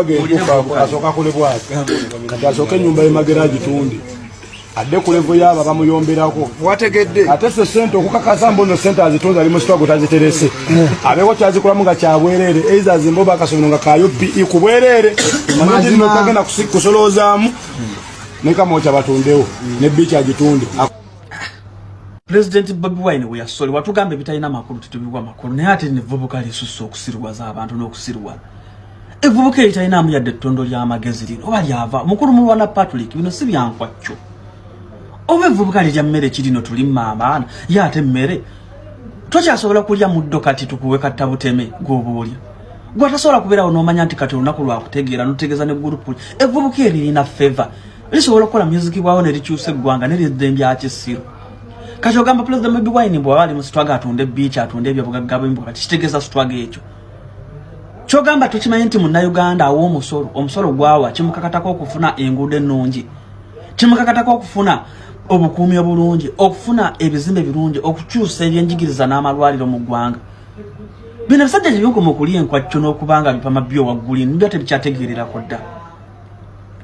struggle asoka kule bwati kati asoka nyumba ya magaraji tundi adde ku level yaba bamuyomberako wategedde ate se sente okukakasa mbono sente azitonza ali mu struggle taziterese abeko kyazikula munga kyabwerere eiza zimboba akasono nga kayo bi kubwerere manyi no kagena kusolozaamu nika mocha batondewo ne bicha agitunde. President Bobi Wine we yasoli watugambe bitalina makulu tutubirwa makulu naye ate ne vubuka lisusso okusirwa za abantu n'okusirwa evubuka italina mu yadde ttondo lya magezi lino oba lyava mukulu mulwana Patrick bino si byankwacho oba evubuka lya mmere kirino tuli mama yate mmere twakyasobola kulya muddo kati tukuwe katabuteme gwoboolya gwatasobola kubeerawo n'omanya nti kati olunaku lwakutegeera n'otegeeza ne gurupu evubuka erina favor lisobola okukola music bwawo ne likyusa eggwanga ne liddembya kisiro kati ogamba President Bobi Wine mbwa wali mu struggle atunde beach atunde ebyobugagga bw'embuga kitegeeza struggle ekyo kyogamba tukimanyi nti mu Uganda awo omusolo gwawa kimukakatako okufuna enguudo ennungi kimukakatako okufuna obukuumi obulungi okufuna ebizimbe birungi okukyusa ebyenjigiriza n'amalwaliro mu ggwanga bino bisajja by'okoma okulya enkwacyo n'okubanga bipama byo wagguli nibyo tebikyategeererako dda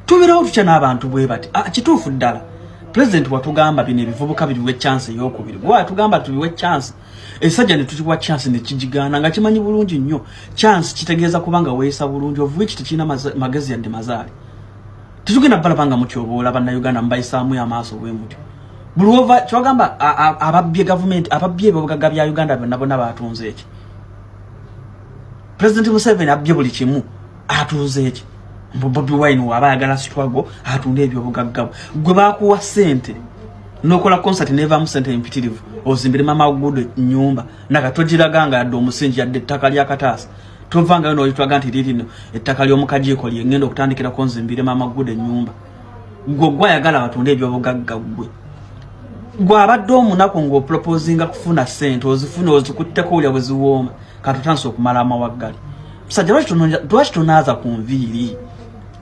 tubeerawo tutya n'abantu bwe bati kituufu ddala President watugamba bino ebivubuka biriwe chance ey'okubiri bwa tugamba tubiwe chance esajja ne tukiwa chance ne kijigana nga kimanyi bulungi nnyo chance kitegeeza kubanga weesa bulungi of which tikina magezi yadde mazaali titugenda balabanga mutyoboola bannayuganda mbayisaamu amaaso bwemutyo bulova kyogamba ababbye government ababbye ebibugagga bya Uganda bonna baatunze eki President Museveni abbye buli kimu atunze eki Bobi Wine waba yagala struggle atunde ebyobugagga gwe bakuwa sente nokola concert neva mu sente impitirivu ozimbire mama gudo nyumba nakatogiraganga yadde omusingi yadde ettaka lya katasa tovanga no yitwaga nti lirino ettaka ly'omukajiko lyengendo okutandikira konzimbire mama gudo nyumba gwe yagala batunde ebyobugagga gwe abadde omunako ngo proposinga kufuna sente ozifuna ozikutteko olya bwe ziwooma katutanso okumala amawaggali musajja lwaki tonaza ku nviiri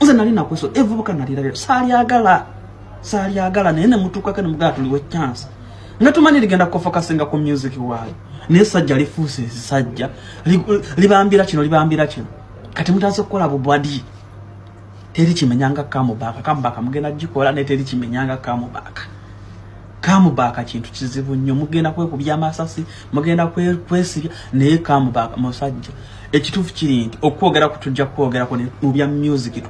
nze nali nakweso evubuka nalira saali agala naye ne mutuukako ne mugala tuliwe chance nga tumanyi ligenda kufokasinga ku music waayo naye sajja lifuuse esajja libambira kino kati mutaanze kukola bubwadi teri kimenyanga kamubaka mugenda gikola naye teri kimenyanga kamubaka kintu kizibu nnyo mugenda kwekubya amasasi mugenda kwesibya naye kamubaka musajja ekituufu kiri nti okwogera kutujja kwogera ko mu bya music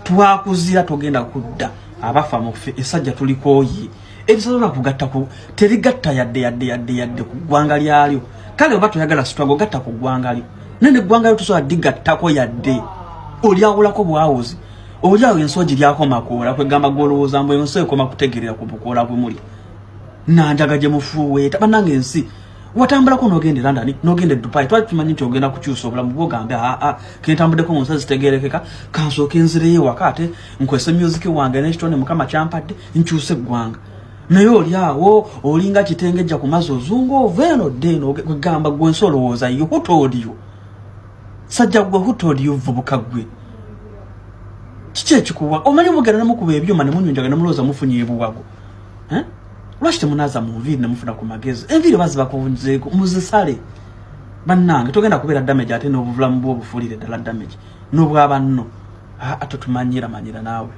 twakuzira togenda kudda abafa mufe esajja tulikoyi ebisobola kugatta ku terigatta yadde ku ggwanga lyalyo kale oba toyagala struggle gatta ku ggwanga lyo nene ggwanga lyo tusobola digattako yadde olyawulako bwawuzi olyawo ensoji lyako makoola kwegamba gwolowooza mbwe ensi ekoma kutegerera ku bukoola bwe muli nanjaga gye mufuuweeta bannange ensi watambulako n'ogenda London n'ogenda Dubai twali tumanyi nti ogenda kukyusa obulamu bw'ogambe kentambuddeko mu nsi zitegeerekeka kansooka enzireyo waka ate nkwese music wange n'ekitone mukama kyampadde nkyuse eggwanga naye olyawo olinga kitengejja ku mazzi ozunga ova eno ddeeno kwegamba gwe ensi olowooza yo who told you sajja gwe who told you vubuka gwe kiki ekikuwa omanyi mugenda nemukuba ebyuma ne munyonjaga ne mulowooza mufunye ebuwago lwaki temunaza mu nviiri ne mufuna ku magezi enviiri baziba kunzeeko muzisale bannange togenda kubeera damage ate n'obuvulamu bw'obufuulire ddala damage n'obwaba nno ate tumanyira naawe